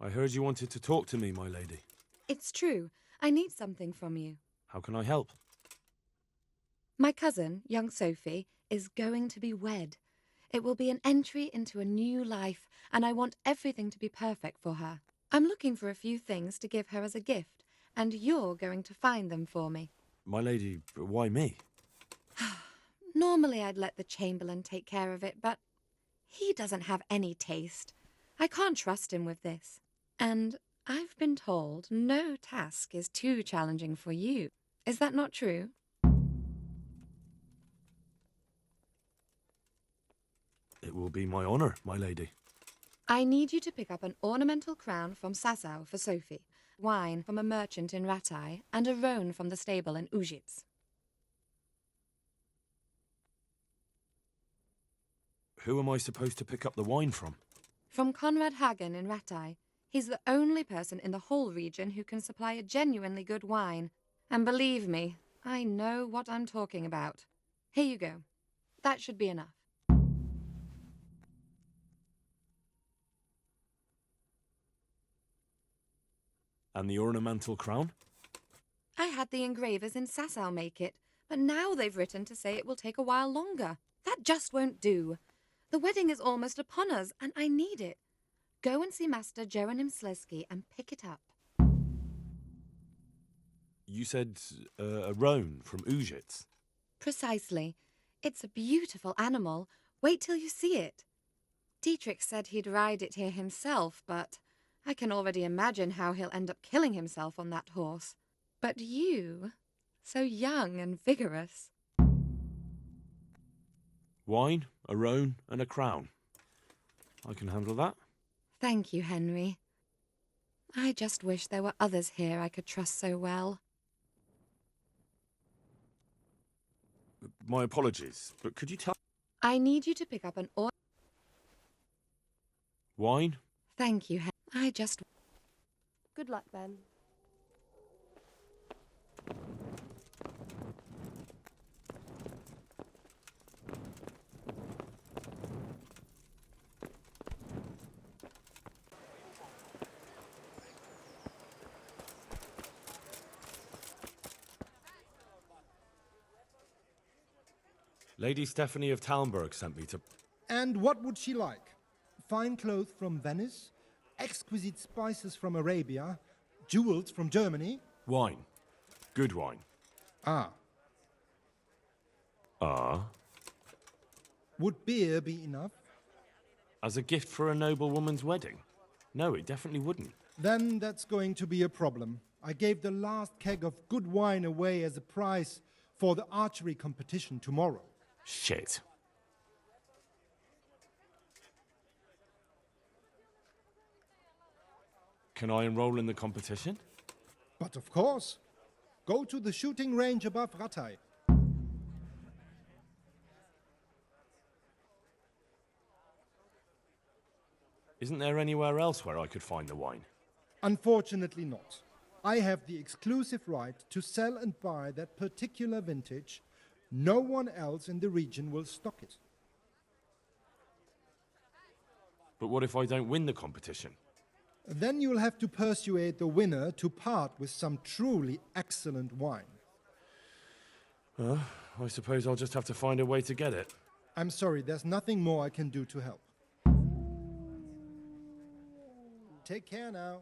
I heard you wanted to talk to me, my lady. It's true. I need something from you. How can I help? My cousin, young Sophie, is going to be wed. It will be an entry into a new life, and I want everything to be perfect for her. I'm looking for a few things to give her as a gift, and you're going to find them for me. My lady, why me? Normally I'd let the Chamberlain take care of it, but he doesn't have any taste. I can't trust him with this. And I've been told no task is too challenging for you. Is that not true? It will be my honor, my lady. I need you to pick up an ornamental crown from Sasau for Sophie, wine from a merchant in Ratai, and a roan from the stable in Ujits. Who am I supposed to pick up the wine from? From Conrad Hagen in Ratai. He's the only person in the whole region who can supply a genuinely good wine. And believe me, I know what I'm talking about. Here you go. That should be enough. And the ornamental crown? I had the engravers in Sasau make it, but now they've written to say it will take a while longer. That just won't do. The wedding is almost upon us, and I need it. Go and see Master Jeronim Slesky and pick it up. You said a roan from Ujits. Precisely. It's a beautiful animal. Wait till you see it. Dietrich said he'd ride it here himself, but I can already imagine how he'll end up killing himself on that horse. But you, so young and vigorous. Wine, a roan, and a crown. I can handle that. Thank you, Henry. I just wish there were others here I could trust so well. My apologies, but could you tell... I need you to pick up an Wine? Thank you, I just... Good luck, then. Lady Stephanie of Talmberg sent me to... And what would she like? Fine clothes from Venice, exquisite spices from Arabia, jewels from Germany? Wine. Good wine. Ah. Ah? Would beer be enough? As a gift for a noble woman's wedding? No, it definitely wouldn't. Then that's going to be a problem. I gave the last keg of good wine away as a prize for the archery competition tomorrow. Shit. Can I enroll in the competition? But of course. Go to the shooting range above Ratai. Isn't there anywhere else where I could find the wine? Unfortunately not. I have the exclusive right to sell and buy that particular vintage. No one else in the region will stock it. But what if I don't win the competition? Then you'll have to persuade the winner to part with some truly excellent wine. I suppose I'll just have to find a way to get it. I'm sorry, there's nothing more I can do to help. Take care now.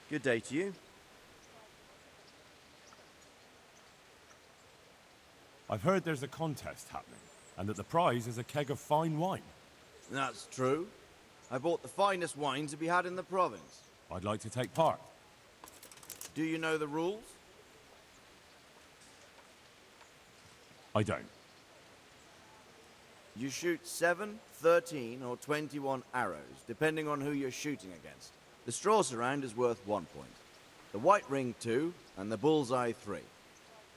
Good day to you. I've heard there's a contest happening, and that the prize is a keg of fine wine. That's true. I bought the finest wine to be had in the province. I'd like to take part. Do you know the rules? I don't. You shoot 7, 13, or 21 arrows, depending on who you're shooting against. The straw surround is worth 1 point. The white ring 2, and the bullseye 3.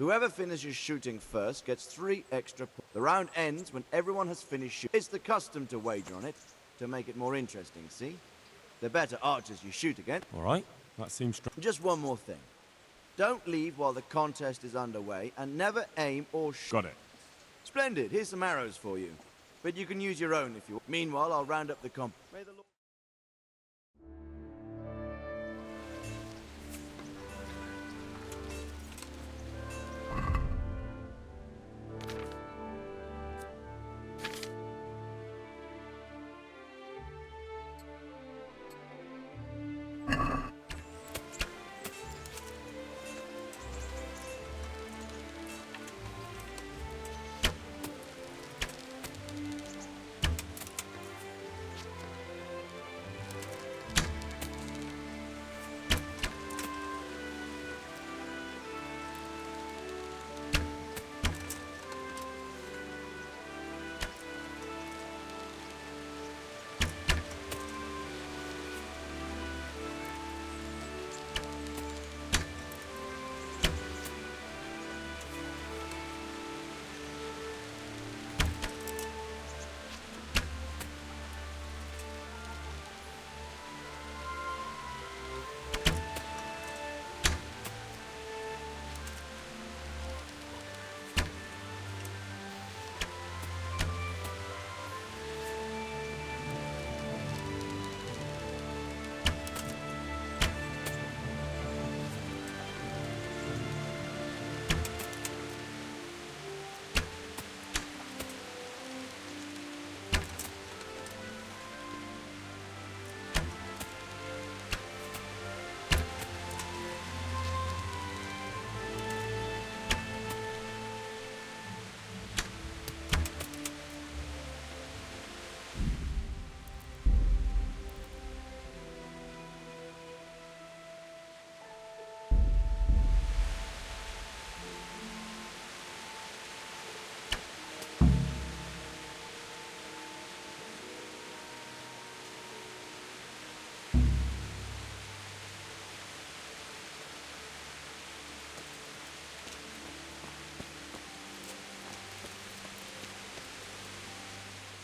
Whoever finishes shooting first gets 3 extra points. The round ends when everyone has finished shooting. It's the custom to wager on it, to make it more interesting, see? The better archers you shoot against. All right, that seems Just one more thing. Don't leave while the contest is underway, and never aim or shoot. Got it. Splendid, here's some arrows for you. But you can use your own if you want. Meanwhile, I'll round up the comp. May the Lord...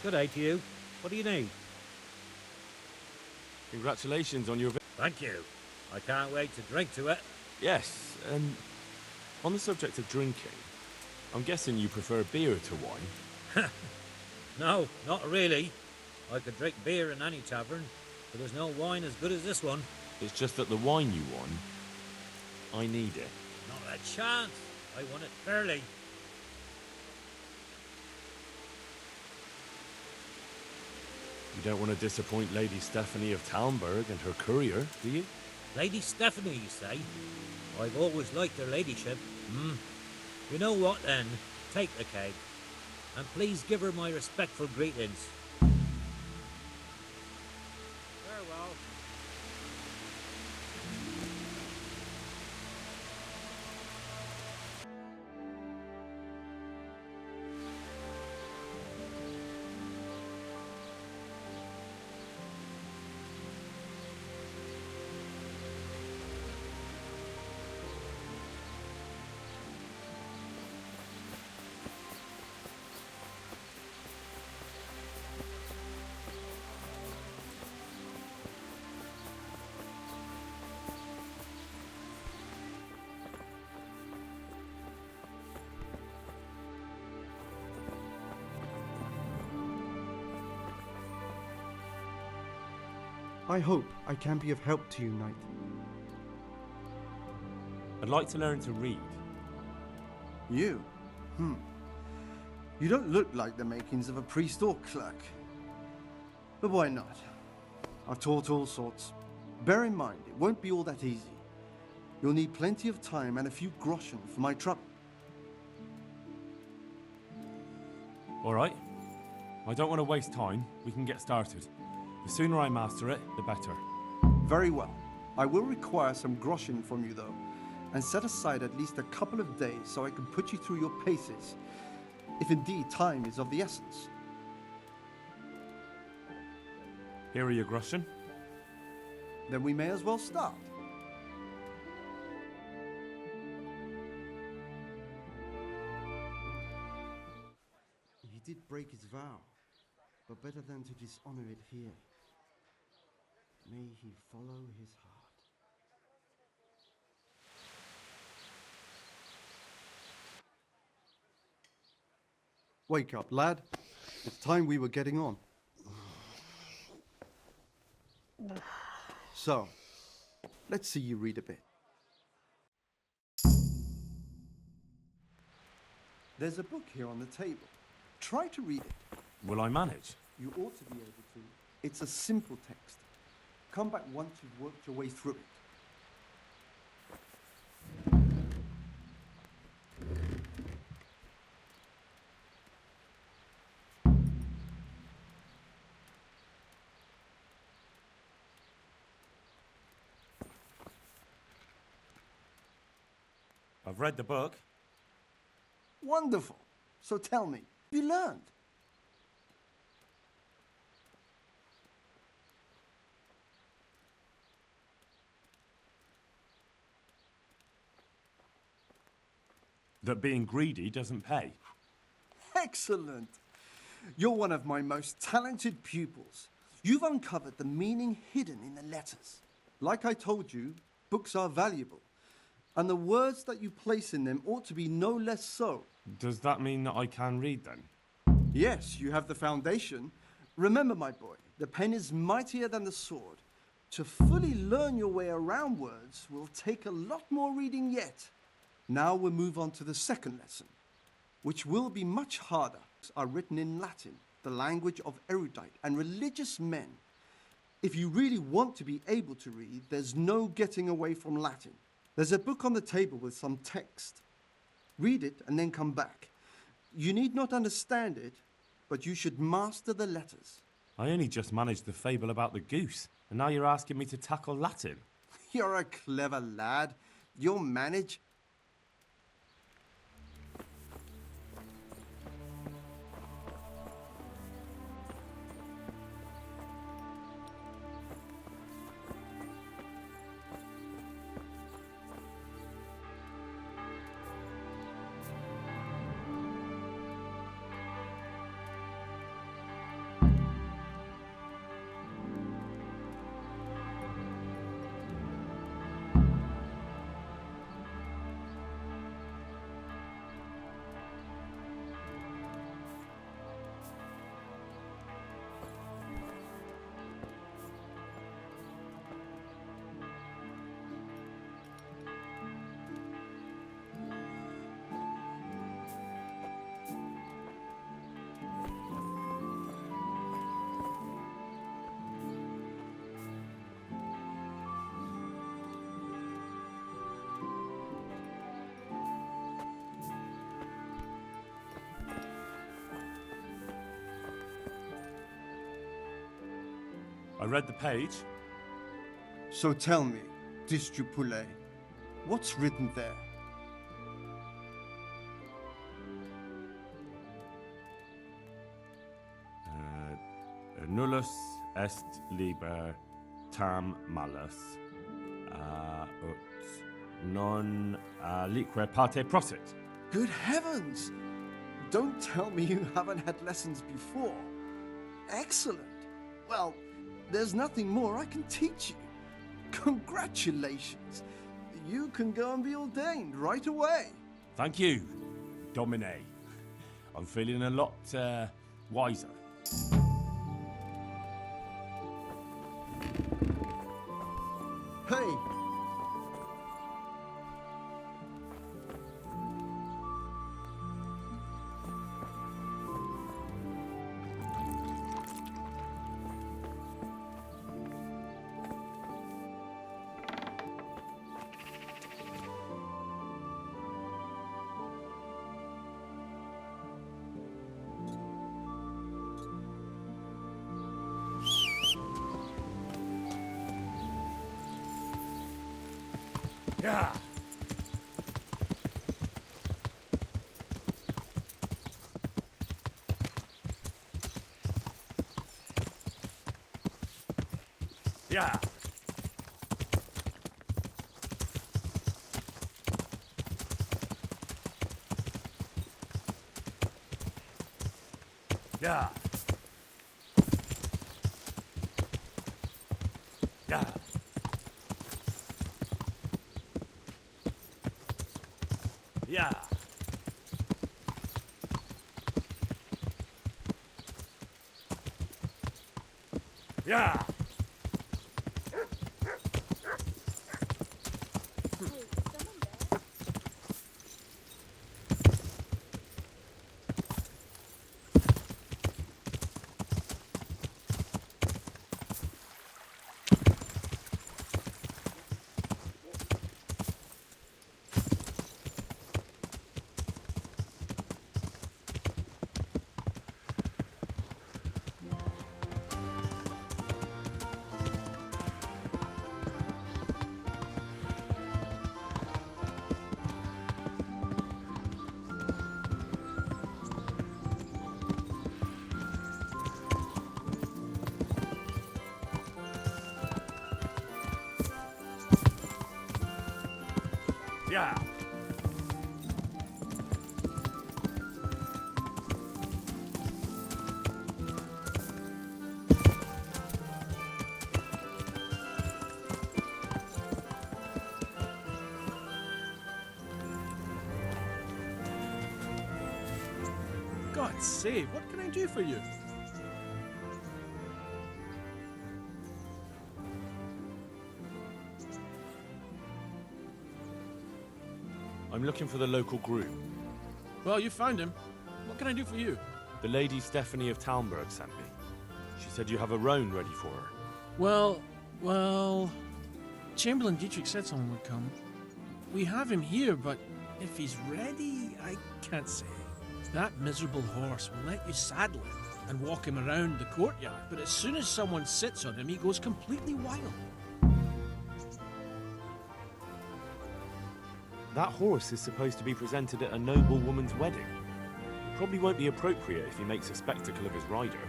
Good day to you. What do you need? Congratulations on your... Thank you. I can't wait to drink to it. Yes, on the subject of drinking, I'm guessing you prefer beer to wine? No, not really. I could drink beer in any tavern, but there's no wine as good as this one. It's just that the wine you won, I need it. Not a chance. I won it fairly. You don't want to disappoint Lady Stephanie of Talmberg and her courier, do you? Lady Stephanie, you say? I've always liked her ladyship. You know what, then? Take the keg. And please give her my respectful greetings. Farewell. I hope I can be of help to you, Knight. I'd like to learn to read. You? You don't look like the makings of a priest or clerk. But why not? I've taught all sorts. Bear in mind, it won't be all that easy. You'll need plenty of time and a few groschen for my trouble. All right. I don't want to waste time. We can get started. The sooner I master it, the better. Very well. I will require some groschen from you, though, and set aside at least a couple of days so I can put you through your paces, if indeed time is of the essence. Here are your groschen. Then we may as well start. did break his vow, but better than to dishonor it here. May he follow his heart. Wake up, lad. It's time we were getting on. So, let's see you read a bit. There's a book here on the table. Try to read it. Will I manage? You ought to be able to. It's a simple text. Come back once you've worked your way through it. I've read the book. Wonderful. So tell me, you learned? That being greedy doesn't pay. Excellent. You're one of my most talented pupils. You've uncovered the meaning hidden in the letters. Like I told you, books are valuable. And the words that you place in them ought to be no less so. Does that mean that I can read then? Yes, you have the foundation. Remember, my boy, the pen is mightier than the sword. To fully learn your way around words will take a lot more reading yet. Now we'll move on to the second lesson, which will be much harder. Are written in Latin, the language of erudite and religious men. If you really want to be able to read, there's no getting away from Latin. There's a book on the table with some text. Read it and then come back. You need not understand it, but you should master the letters. I only just managed the fable about the goose, and now you're asking me to tackle Latin. You're a clever lad. You'll manage. I read the page. So tell me, Distrupule, what's written there? Nullus est liber tam malus, ut non lique parte prosit. Good heavens! Don't tell me you haven't had lessons before. Excellent. Well, there's nothing more I can teach you. Congratulations. You can go and be ordained right away. Thank you, Domine. I'm feeling a lot wiser. Hey! Yeah. Yeah. Yeah. Yeah. Yeah. Yeah. Yeah. God's sake, what can I do for you? I'm looking for the local group. Well, you found him. What can I do for you? The Lady Stephanie of Talmberg sent me. She said you have a roan ready for her. Well, Chamberlain Dietrich said someone would come. We have him here, but if he's ready, I can't say. That miserable horse will let you saddle him and walk him around the courtyard, but as soon as someone sits on him, he goes completely wild. That horse is supposed to be presented at a noble woman's wedding. Probably won't be appropriate if he makes a spectacle of his rider.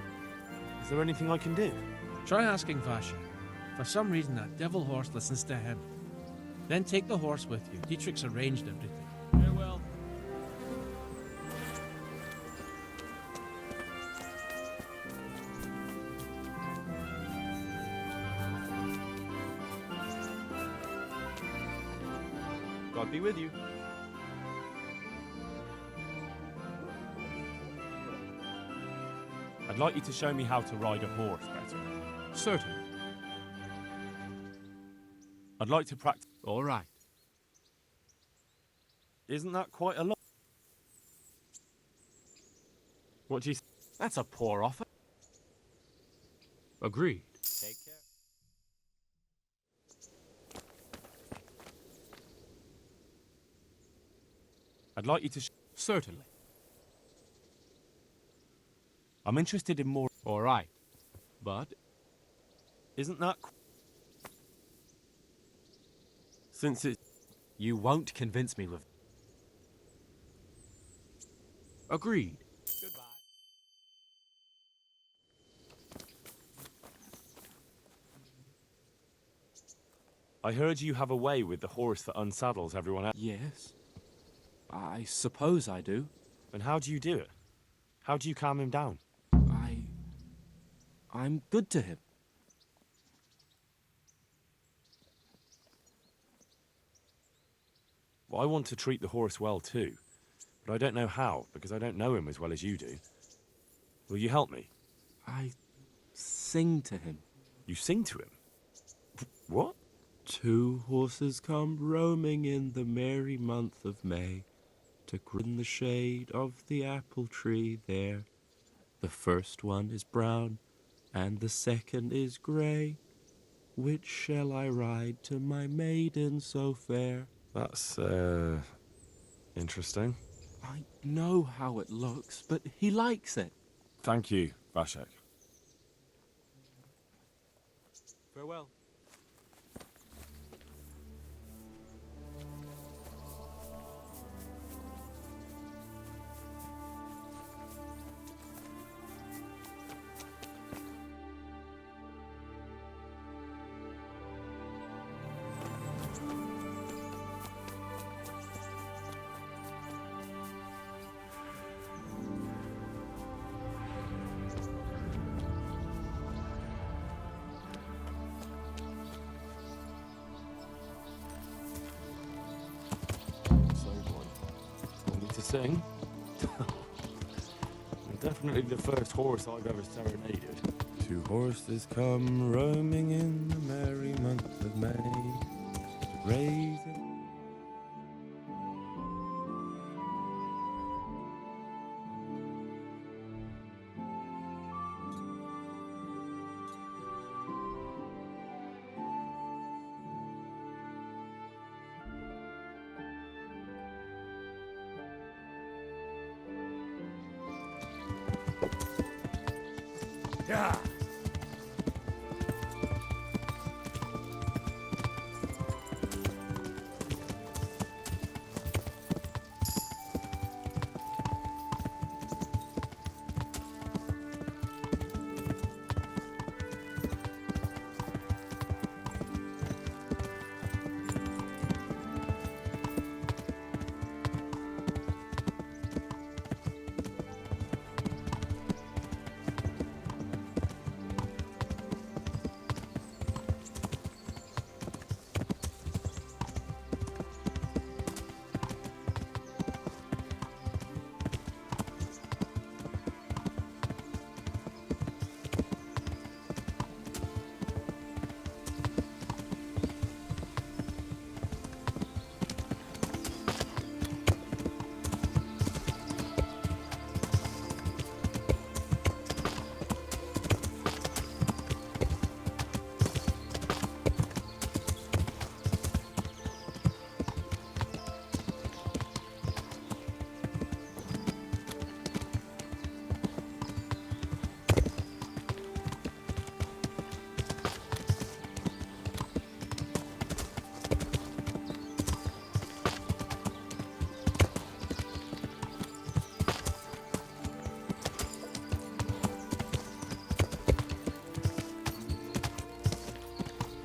Is there anything I can do? Try asking Vasha. For some reason, that devil horse listens to him. Then take the horse with you. Dietrich's arranged everything. Farewell. God be with you. I'd like you to show me how to ride a horse better. Certainly. I'd like to practice. All right. Isn't that quite a lot? What do you... That's a poor offer. Agreed. Take care. I'd like you to... Certainly. I'm interested in more... All right. But Isn't that... Since it... you won't convince me, Liv. Agreed. Goodbye. I heard you have a way with the horse that unsaddles everyone else. Yes. I suppose I do. And how do you do it? How do you calm him down? I'm good to him. Well, I want to treat the horse well too, but I don't know how, because I don't know him as well as you do. Will you help me? I sing to him. You sing to him? What? Two horses come roaming in the merry month of May to grin the shade of the apple tree there. The first one is brown, and the second is grey. Which shall I ride to my maiden so fair? That's, interesting. I know how it looks, but he likes it. Thank you, Vashek. Farewell. sing. Definitely the first horse I've ever serenaded. Two horses come roaming in the merry month of May to graze in. Yeah.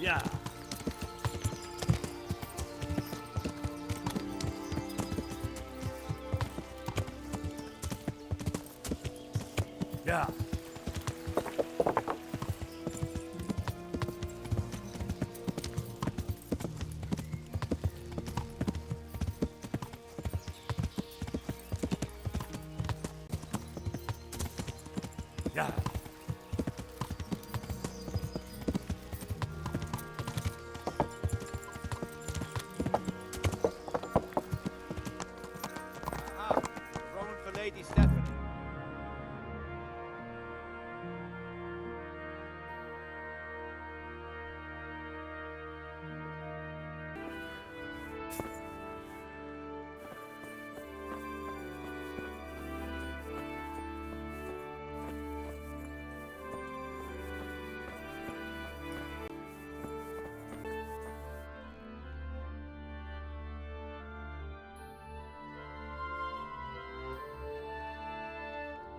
Yeah. Yeah. Yeah. Aha! Rowing for Lady Stephanie.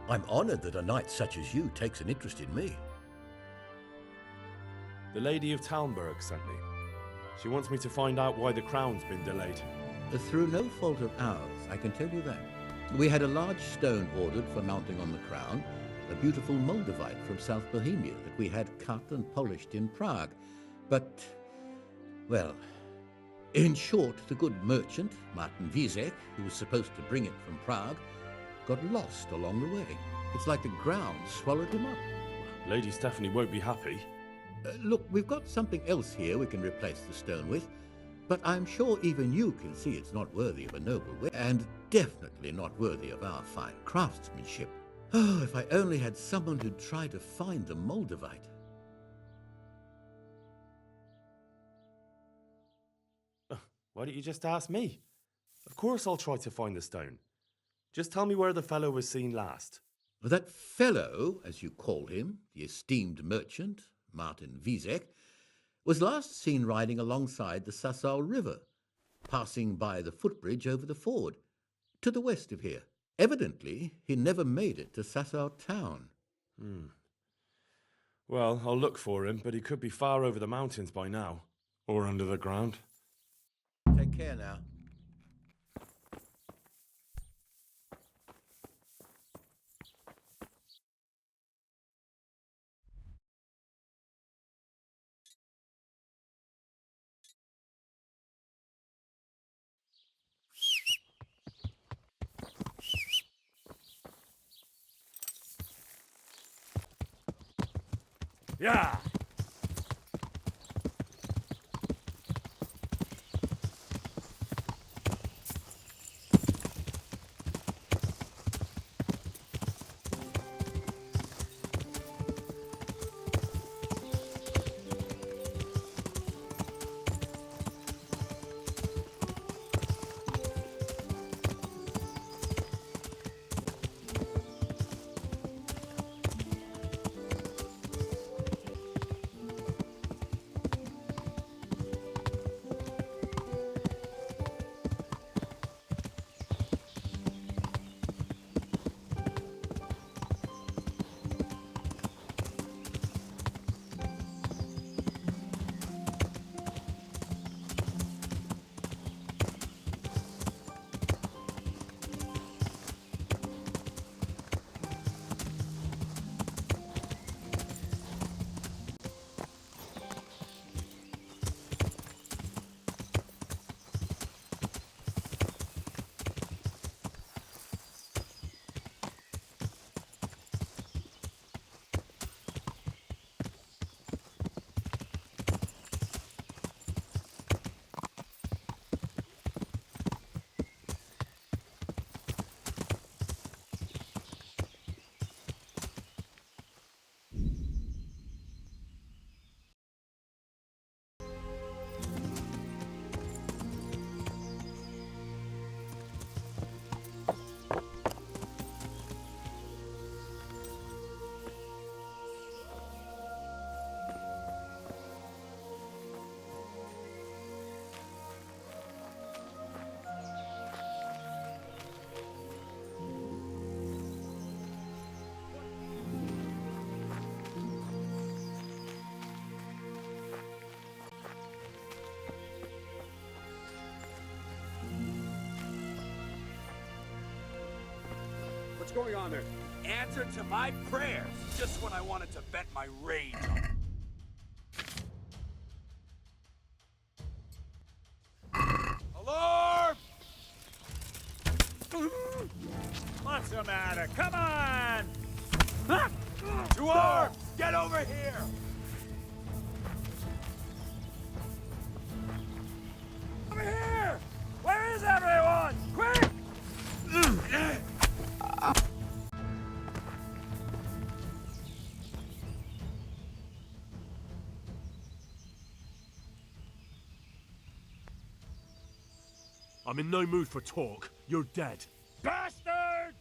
I'm honored that a knight such as you takes an interest in me. The Lady of Talmberg sent me. She wants me to find out why the crown's been delayed. Through no fault of ours, I can tell you that. We had a large stone ordered for mounting on the crown, a beautiful Moldavite from South Bohemia that we had cut and polished in Prague. But, well, in short, the good merchant, Martin Wieseck, who was supposed to bring it from Prague, got lost along the way. It's like the ground swallowed him up. Lady Stephanie won't be happy. Look, we've got something else here we can replace the stone with, but I'm sure even you can see it's not worthy of a noble wear, and definitely not worthy of our fine craftsmanship. Oh, if I only had someone who'd try to find the Moldavite. Why don't you just ask me? Of course I'll try to find the stone. Just tell me where the fellow was seen last. That fellow, as you call him, the esteemed merchant, Martin Wieseck, was last seen riding alongside the Sassau River, passing by the footbridge over the ford, to the west of here. Evidently, he never made it to Sassau town. Well, I'll look for him, but he could be far over the mountains by now. Or under the ground. Take care now. Yeah. What's going on there? Answer to my prayers, just when I wanted to vent my rage on it. Alarm! What's the matter? Come on! To arms! Get over here! Over here! Where is everyone? Quick! I'm in no mood for talk. You're dead. Bastard!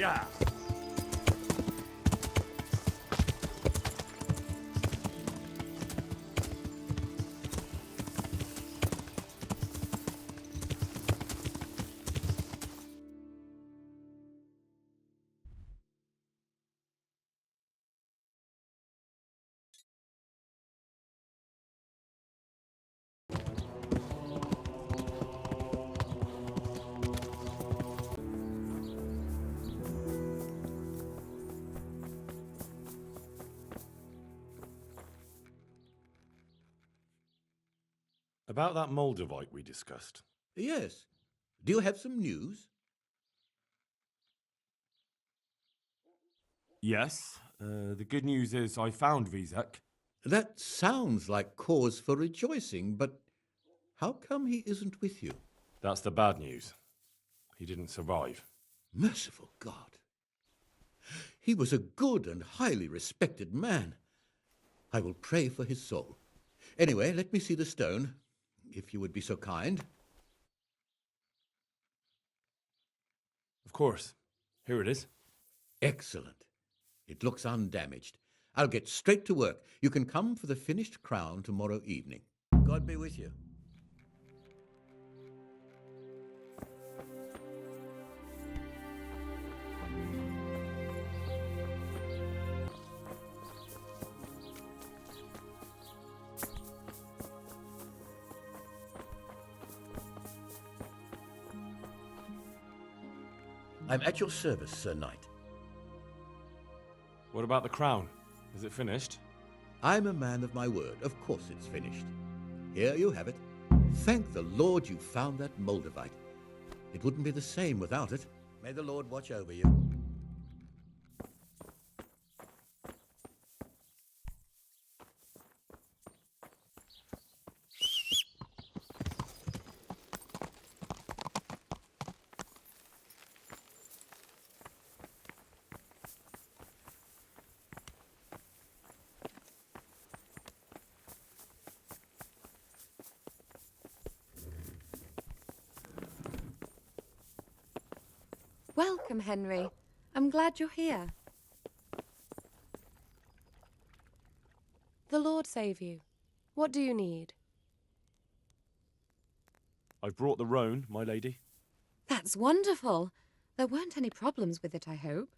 Yeah. About that Moldavite we discussed. Yes. Do you have some news? Yes. The good news is I found Vizek. That sounds like cause for rejoicing, but how come he isn't with you? That's the bad news. He didn't survive. Merciful God. He was a good and highly respected man. I will pray for his soul. Anyway, let me see the stone, if you would be so kind. Of course. Here it is. Excellent. It looks undamaged. I'll get straight to work. You can come for the finished crown tomorrow evening. God be with you. I'm at your service, Sir Knight. What about the crown? Is it finished? I'm a man of my word. Of course it's finished. Here you have it. Thank the Lord you found that Moldavite. It wouldn't be the same without it. May the Lord watch over you. Welcome, Henry. I'm glad you're here. The Lord save you. What do you need? I've brought the roan, my lady. That's wonderful. There weren't any problems with it, I hope.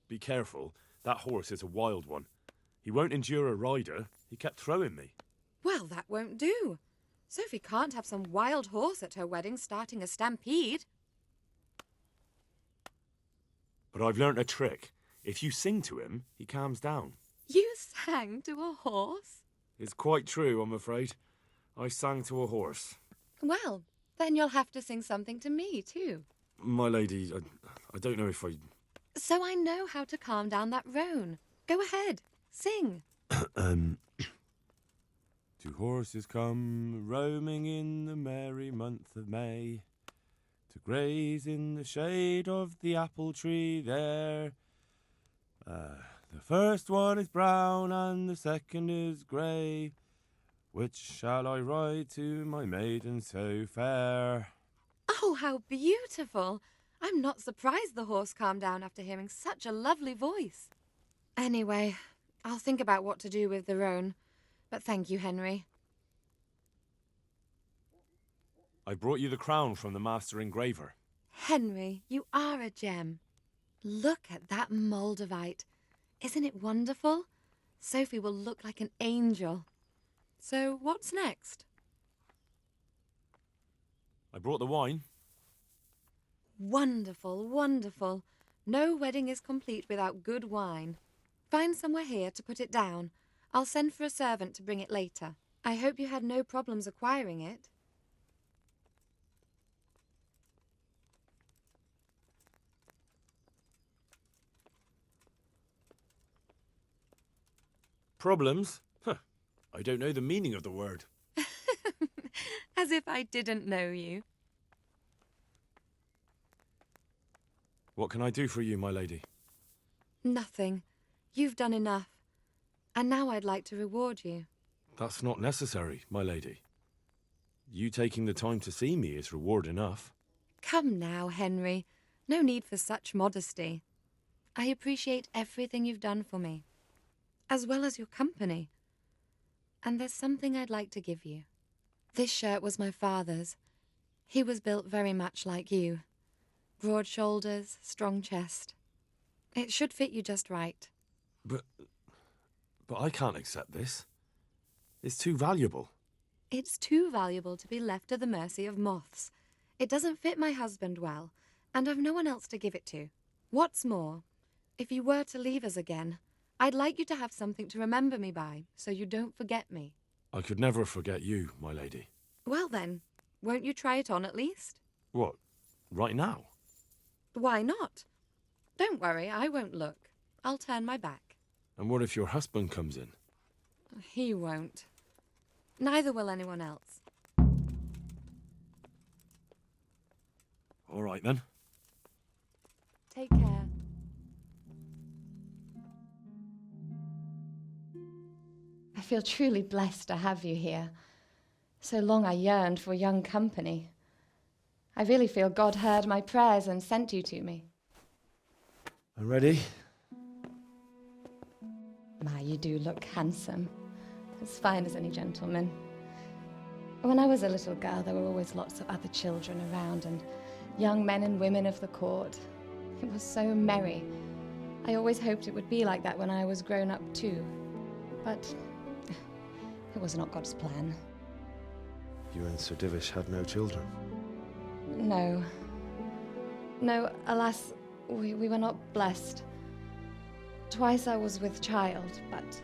Be careful. That horse is a wild one. He won't endure a rider. He kept throwing me. Well, that won't do. Sophie can't have some wild horse at her wedding starting a stampede. But I've learnt a trick. If you sing to him, he calms down. You sang to a horse? It's quite true, I'm afraid. I sang to a horse. Well, then you'll have to sing something to me, too. My lady, I don't know if I... So I know how to calm down that roan. Go ahead, sing. Two horses come roaming in the merry month of May to graze in the shade of the apple tree there. The first one is brown and the second is grey. Which shall I ride to, my maiden so fair? Oh, how beautiful! I'm not surprised the horse calmed down after hearing such a lovely voice. Anyway, I'll think about what to do with the roan. But thank you, Henry. I brought you the crown from the master engraver. Henry, you are a gem. Look at that Moldavite. Isn't it wonderful? Sophie will look like an angel. So, what's next? I brought the wine. Wonderful, wonderful. No wedding is complete without good wine. Find somewhere here to put it down. I'll send for a servant to bring it later. I hope you had no problems acquiring it. Problems? Huh. I don't know the meaning of the word. As if I didn't know you. What can I do for you, my lady? Nothing. You've done enough. And now I'd like to reward you. That's not necessary, my lady. You taking the time to see me is reward enough. Come now, Henry. No need for such modesty. I appreciate everything you've done for me, as well as your company. And there's something I'd like to give you. This shirt was my father's. He was built very much like you. Broad shoulders, strong chest. It should fit you just right. But I can't accept this. It's too valuable. It's too valuable to be left to the mercy of moths. It doesn't fit my husband well, and I've no one else to give it to. What's more, if you were to leave us again, I'd like you to have something to remember me by, so you don't forget me. I could never forget you, my lady. Well then, won't you try it on at least? What, right now? Why not? Don't worry, I won't look. I'll turn my back. And what if your husband comes in? He won't. Neither will anyone else. All right, then. Take care. I feel truly blessed to have you here. So long I yearned for young company. I really feel God heard my prayers and sent you to me. I'm ready. My, you do look handsome. As fine as any gentleman. When I was a little girl, there were always lots of other children around and young men and women of the court. It was so merry. I always hoped it would be like that when I was grown up too. But it was not God's plan. You and Sir Divish had no children? No. No, alas, we were not blessed. Twice I was with child, but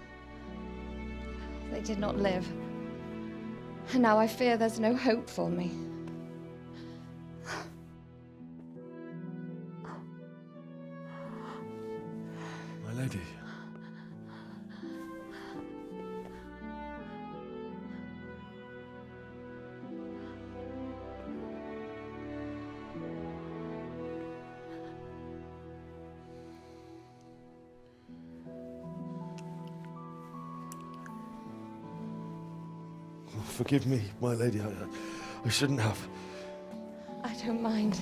they did not live. And now I fear there's no hope for me. My lady. Forgive me, my lady. I shouldn't have. I don't mind.